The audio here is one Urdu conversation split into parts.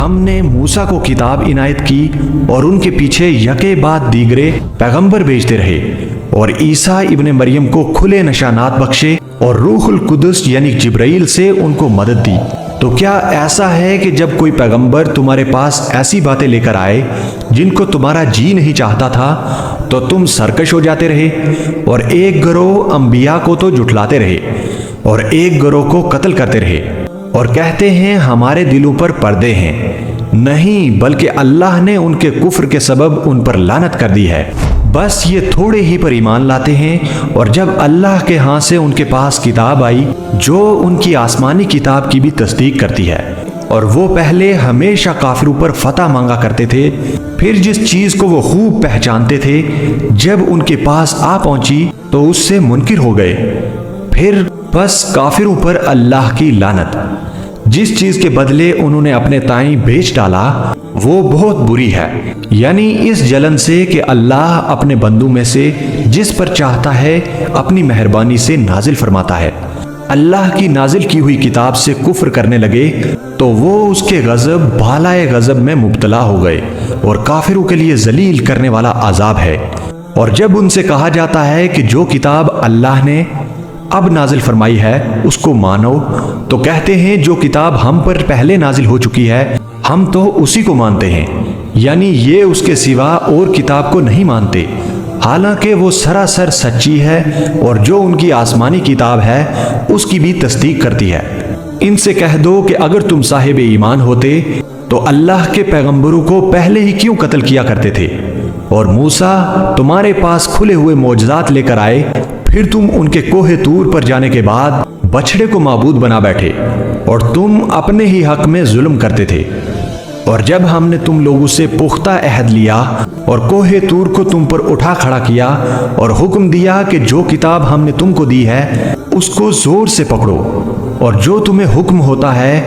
ہم نے موسیٰ کو کتاب عنایت کی اور ان کے پیچھے یکے بعد دیگرے پیغمبر بھیجتے رہے اور عیسیٰ ابن مریم کو کھلے نشانات بخشے اور روح القدس یعنی جبرائیل سے ان کو مدد دی۔ تو کیا ایسا ہے کہ جب کوئی پیغمبر تمہارے پاس ایسی باتیں لے کر آئے جن کو تمہارا جی نہیں چاہتا تھا تو تم سرکش ہو جاتے رہے؟ اور ایک گروہ انبیاء کو تو جھٹلاتے رہے اور ایک گروہ کو قتل کرتے رہے اور کہتے ہیں ہمارے دلوں پر پردے ہیں۔ نہیں، بلکہ اللہ نے ان کے کفر کے سبب ان پر لعنت کر دی ہے۔ بس یہ تھوڑے ہی پر ایمان لاتے ہیں، اور جب اللہ کے ہاں سے ان کے پاس کتاب آئی جو ان کی آسمانی کتاب کی بھی تصدیق کرتی ہے، اور وہ پہلے ہمیشہ کافروں پر فتح مانگا کرتے تھے، پھر جس چیز کو وہ خوب پہچانتے تھے جب ان کے پاس آ پہنچی تو اس سے منکر ہو گئے، پھر بس کافروں پر اللہ کی لعنت۔ جس چیز کے بدلے انہوں نے اپنے تائیں بیچ ڈالا وہ بہت بری ہے، یعنی اس جلن سے کہ اللہ اپنے بندوں میں سے جس پر چاہتا ہے اپنی مہربانی سے نازل فرماتا ہے۔ اللہ کی نازل کی ہوئی کتاب سے کفر کرنے لگے تو وہ اس کے غضب بالائے غضب میں مبتلا ہو گئے، اور کافروں کے لیے ذلیل کرنے والا عذاب ہے۔ اور جب ان سے کہا جاتا ہے کہ جو کتاب اللہ نے اب نازل فرمائی ہے اس کو مانو، تو کہتے ہیں جو کتاب ہم پر پہلے نازل ہو چکی ہے ہم تو اسی کو مانتے ہیں، یعنی یہ اس کے سوا اور کتاب کو نہیں مانتے، حالانکہ وہ سراسر سچی ہے اور جو ان کی آسمانی کتاب ہے اس کی بھی تصدیق کرتی ہے۔ ان سے کہہ دو کہ اگر تم صاحب ایمان ہوتے تو اللہ کے پیغمبروں کو پہلے ہی کیوں قتل کیا کرتے تھے؟ اور موسیٰ تمہارے پاس کھلے ہوئے معجزات لے کر آئے، پھر تم ان کے کوہ طور پر جانے کے بعد بچھڑے کو معبود بنا بیٹھے اور تم اپنے ہی حق میں ظلم کرتے تھے۔ اور جب ہم نے تم لوگوں سے پختہ عہد لیا اور کوہ طور کو تم پر اٹھا کھڑا کیا اور حکم دیا کہ جو کتاب ہم نے تم کو دی ہے اس کو زور سے پکڑو اور جو تمہیں حکم ہوتا ہے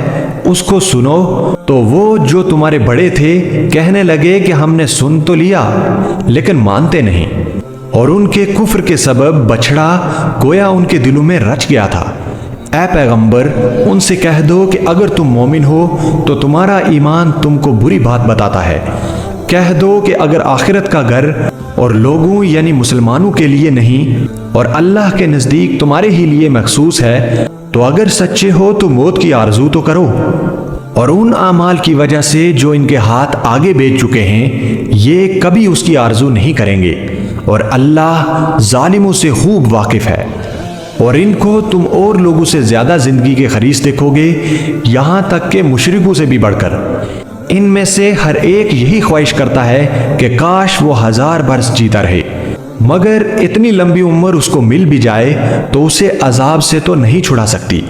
اس کو سنو، تو وہ جو تمہارے بڑے تھے کہنے لگے کہ ہم نے سن تو لیا لیکن مانتے نہیں، اور ان کے کفر کے سبب بچھڑا گویا ان کے دلوں میں رچ گیا تھا۔ اے پیغمبر ان سے کہہ دو کہ اگر تم مومن ہو تو تمہارا ایمان تم کو بری بات بتاتا ہے۔ کہہ دو کہ اگر آخرت کا گھر اور لوگوں یعنی مسلمانوں کے لیے نہیں اور اللہ کے نزدیک تمہارے ہی لیے مخصوص ہے تو اگر سچے ہو تو موت کی آرزو تو کرو، اور ان اعمال کی وجہ سے جو ان کے ہاتھ آگے بیچ چکے ہیں یہ کبھی اس کی آرزو نہیں کریں گے، اور اللہ ظالموں سے خوب واقف ہے۔ اور ان کو تم اور لوگوں سے زیادہ زندگی کے خریص دیکھو گے، یہاں تک کہ مشرکوں سے بھی بڑھ کر۔ ان میں سے ہر ایک یہی خواہش کرتا ہے کہ کاش وہ 1000 برس جیتا رہے، مگر اتنی لمبی عمر اس کو مل بھی جائے تو اسے عذاب سے تو نہیں چھڑا سکتی،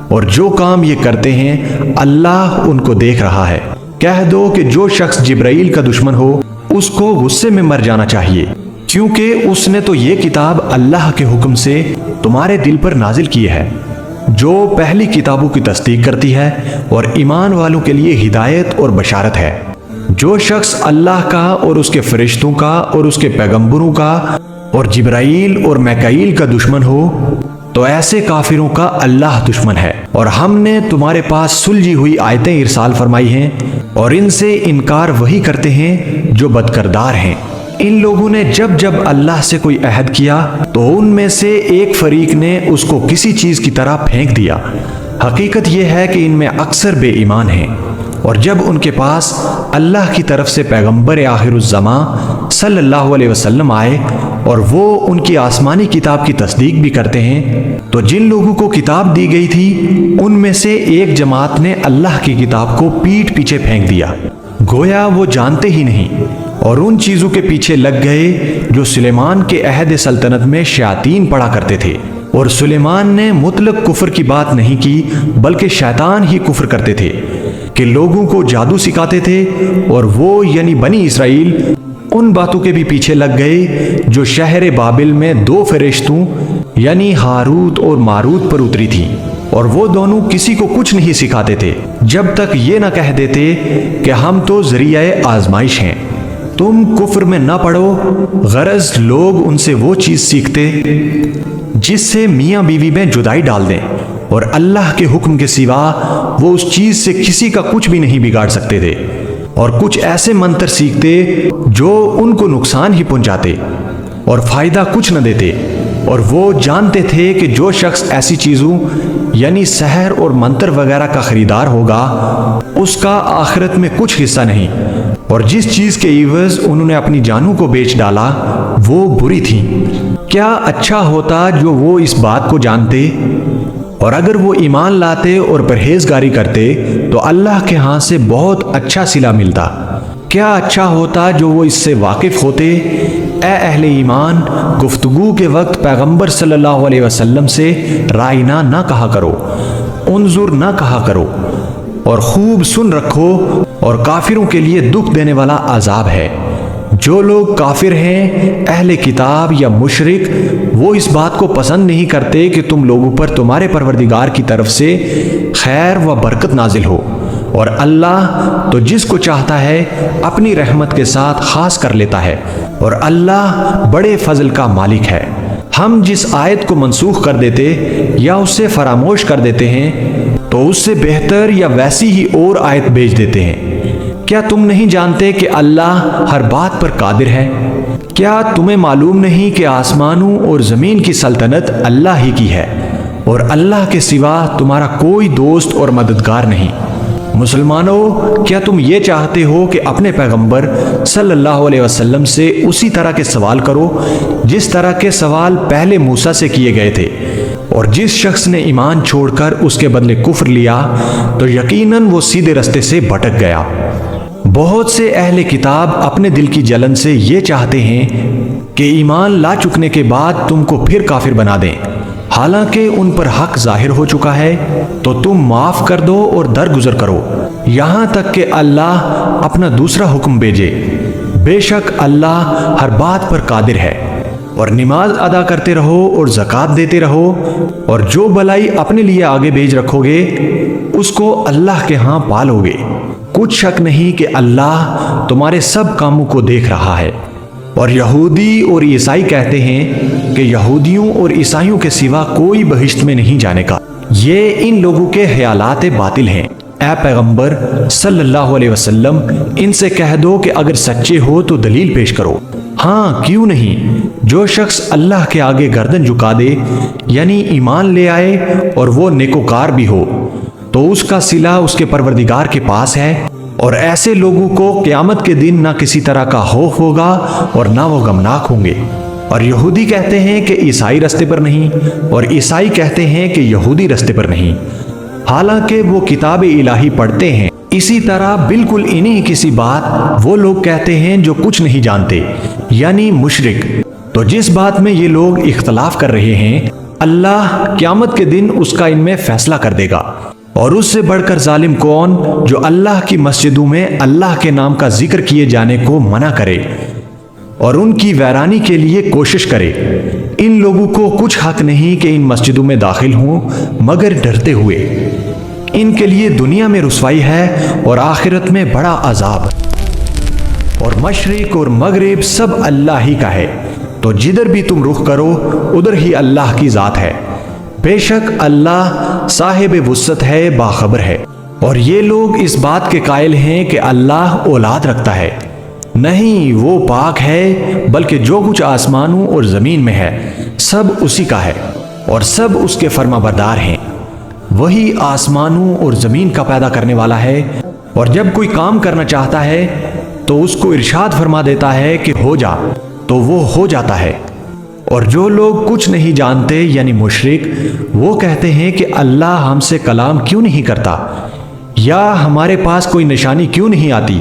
اور جو کام یہ کرتے ہیں اللہ ان کو دیکھ رہا ہے۔ کہہ دو کہ جو شخص جبرائیل کا دشمن ہو اس کو غصے میں مر جانا چاہیے، کیونکہ اس نے تو یہ کتاب اللہ کے حکم سے تمہارے دل پر نازل کی ہے جو پہلی کتابوں کی تصدیق کرتی ہے اور ایمان والوں کے لیے ہدایت اور بشارت ہے۔ جو شخص اللہ کا اور اس کے فرشتوں کا اور اس کے پیغمبروں کا اور جبرائیل اور میکائیل کا دشمن ہو تو ایسے کافروں کا اللہ دشمن ہے۔ اور ہم نے تمہارے پاس سلجھی ہوئی آیتیں ارسال فرمائی ہیں اور ان سے انکار وہی کرتے ہیں جو بدکردار ہیں۔ ان لوگوں نے جب جب اللہ سے کوئی عہد کیا تو ان میں سے ایک فریق نے اس کو کسی چیز کی طرح پھینک دیا۔ حقیقت یہ ہے کہ ان میں اکثر بے ایمان ہیں، اور جب ان کے پاس اللہ کی طرف سے پیغمبر آخر الزماں صلی اللہ علیہ وسلم آئے اور وہ ان کی آسمانی کتاب کی تصدیق بھی کرتے ہیں، تو جن لوگوں کو کتاب دی گئی تھی ان میں سے ایک جماعت نے اللہ کی کتاب کو پیٹھ پیچھے پھینک دیا، گویا وہ جانتے ہی نہیں، اور ان چیزوں کے پیچھے لگ گئے جو سلیمان کے عہد سلطنت میں شیاطین پڑھا کرتے تھے۔ اور سلیمان نے مطلق کفر کی بات نہیں کی بلکہ شیطان ہی کفر کرتے تھے کہ لوگوں کو جادو سکھاتے تھے، اور وہ یعنی بنی اسرائیل ان باتوں کے بھی پیچھے لگ گئے جو شہر بابل میں 2 فرشتوں یعنی ہاروت اور ماروت پر اتری تھی، اور وہ دونوں کسی کو کچھ نہیں سکھاتے تھے جب تک یہ نہ کہہ دیتے کہ ہم تو ذریعہ آزمائش ہیں، تم کفر میں نہ پڑو۔ غرض لوگ ان سے وہ چیز سیکھتے جس سے میاں بیوی میں جدائی ڈال دیں، اور اللہ کے حکم کے سوا وہ اس چیز سے کسی کا کچھ بھی نہیں بگاڑ سکتے تھے، اور کچھ ایسے منتر سیکھتے جو ان کو نقصان ہی پہنچاتے اور فائدہ کچھ نہ دیتے، اور وہ جانتے تھے کہ جو شخص ایسی چیزوں یعنی سحر اور منتر وغیرہ کا خریدار ہوگا اس کا آخرت میں کچھ حصہ نہیں، اور جس چیز کے عوض انہوں نے اپنی جانوں کو بیچ ڈالا وہ بری تھی۔ کیا اچھا ہوتا جو وہ اس بات کو جانتے، اور اگر وہ ایمان لاتے اور پرہیزگاری کرتے تو اللہ کے ہاں سے بہت اچھا صلہ ملتا۔ کیا اچھا ہوتا جو وہ اس سے واقف ہوتے۔ اے اہل ایمان، گفتگو کے وقت پیغمبر صلی اللہ علیہ وسلم سے رائنا نہ کہا کرو، انظر نہ کہا کرو، اور خوب سن رکھو، اور کافروں کے لیے دکھ دینے والا عذاب ہے۔ جو لوگ کافر ہیں، اہل کتاب یا مشرک، وہ اس بات کو پسند نہیں کرتے کہ تم لوگوں پر تمہارے پروردگار کی طرف سے خیر و برکت نازل ہو، اور اللہ تو جس کو چاہتا ہے اپنی رحمت کے ساتھ خاص کر لیتا ہے، اور اللہ بڑے فضل کا مالک ہے۔ ہم جس آیت کو منسوخ کر دیتے یا اسے فراموش کر دیتے ہیں تو اس سے بہتر یا ویسی ہی اور آیت بھیج دیتے ہیں۔ کیا تم نہیں جانتے کہ اللہ ہر بات پر قادر ہے؟ کیا تمہیں معلوم نہیں کہ آسمانوں اور زمین کی سلطنت اللہ ہی کی ہے، اور اللہ کے سوا تمہارا کوئی دوست اور مددگار نہیں؟ مسلمانوں، کیا تم یہ چاہتے ہو کہ اپنے پیغمبر صلی اللہ علیہ وسلم سے اسی طرح کے سوال کرو جس طرح کے سوال پہلے موسیٰ سے کیے گئے تھے؟ اور جس شخص نے ایمان چھوڑ کر اس کے بدلے کفر لیا تو یقیناً وہ سیدھے رستے سے بھٹک گیا۔ بہت سے اہل کتاب اپنے دل کی جلن سے یہ چاہتے ہیں کہ ایمان لا چکنے کے بعد تم کو پھر کافر بنا دیں، حالانکہ ان پر حق ظاہر ہو چکا ہے، تو تم معاف کر دو اور درگزر کرو یہاں تک کہ اللہ اپنا دوسرا حکم بھیجے۔ بے شک اللہ ہر بات پر قادر ہے۔ اور نماز ادا کرتے رہو اور زکوٰۃ دیتے رہو، اور جو بلائی اپنے لیے آگے بھیج رکھو گے اس کو اللہ کے ہاں پالو گے۔ کچھ شک نہیں کہ اللہ تمہارے سب کاموں کو دیکھ رہا ہے۔ اور یہودی اور عیسائی کہتے ہیں کہ یہودیوں اور عیسائیوں کے سوا کوئی بہشت میں نہیں جانے کا۔ یہ ان لوگوں کے خیالات باطل ہیں۔ اے پیغمبر صلی اللہ علیہ وسلم، ان سے کہہ دو کہ اگر سچے ہو تو دلیل پیش کرو۔ ہاں کیوں نہیں، جو شخص اللہ کے آگے گردن جھکا دے یعنی ایمان لے آئے اور وہ نیکوکار بھی ہو تو اس کا صلہ اس کے پروردگار کے پاس ہے، اور ایسے لوگوں کو قیامت کے دن نہ کسی طرح کا خوف ہوگا اور نہ وہ غمناک ہوں گے۔ اور یہودی کہتے ہیں کہ عیسائی رستے پر نہیں، اور عیسائی کہتے ہیں کہ یہودی رستے پر نہیں، حالانکہ وہ کتاب الہی پڑھتے ہیں۔ اسی طرح بالکل انہی کسی بات وہ لوگ کہتے ہیں جو کچھ نہیں جانتے، یعنی مشرک۔ تو جس بات میں یہ لوگ اختلاف کر رہے ہیں اللہ قیامت کے دن اس کا ان میں فیصلہ کر دے گا۔ اور اس سے بڑھ کر ظالم کون جو اللہ کی مسجدوں میں اللہ کے نام کا ذکر کیے جانے کو منع کرے اور ان کی ویرانی کے لیے کوشش کرے۔ ان لوگوں کو کچھ حق نہیں کہ ان مسجدوں میں داخل ہوں مگر ڈرتے ہوئے۔ ان کے لیے دنیا میں رسوائی ہے اور آخرت میں بڑا عذاب۔ اور مشرق اور مغرب سب اللہ ہی کا ہے، تو جدھر بھی تم رخ کرو ادھر ہی اللہ کی ذات ہے۔ بے شک اللہ صاحب وسعت ہے، باخبر ہے۔ اور یہ لوگ اس بات کے قائل ہیں کہ اللہ اولاد رکھتا ہے۔ نہیں، وہ پاک ہے، بلکہ جو کچھ آسمانوں اور زمین میں ہے سب اسی کا ہے، اور سب اس کے فرما بردار ہیں۔ وہی آسمانوں اور زمین کا پیدا کرنے والا ہے، اور جب کوئی کام کرنا چاہتا ہے تو اس کو ارشاد فرما دیتا ہے کہ ہو جا، تو وہ ہو جاتا ہے۔ اور جو لوگ کچھ نہیں جانتے یعنی مشرک، وہ کہتے ہیں کہ اللہ ہم سے کلام کیوں نہیں کرتا، یا ہمارے پاس کوئی نشانی کیوں نہیں آتی۔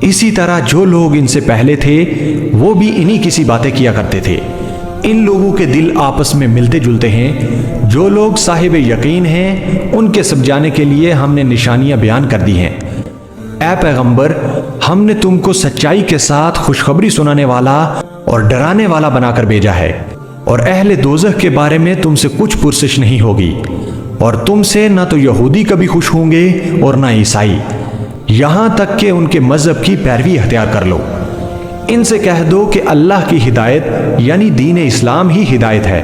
اسی طرح جو لوگ ان سے پہلے تھے وہ بھی انہی کسی باتیں کیا کرتے تھے۔ ان لوگوں کے دل آپس میں ملتے جلتے ہیں۔ جو لوگ صاحب یقین ہیں ان کے سمجھانے کے لیے ہم نے نشانیاں بیان کر دی ہیں۔ اے پیغمبر، ہم نے تم کو سچائی کے ساتھ خوشخبری سنانے والا اور ڈرانے والا بنا کر بھیجا ہے، اور اہل دوزخ کے بارے میں تم سے کچھ پرسش نہیں ہوگی، اور تم سے نہ تو یہودی کبھی خوش ہوں گے اور نہ عیسائی، یہاں تک کہ ان کے مذہب کی پیروی اختیار کر لو۔ ان سے کہہ دو کہ اللہ کی ہدایت یعنی دین اسلام ہی ہدایت ہے،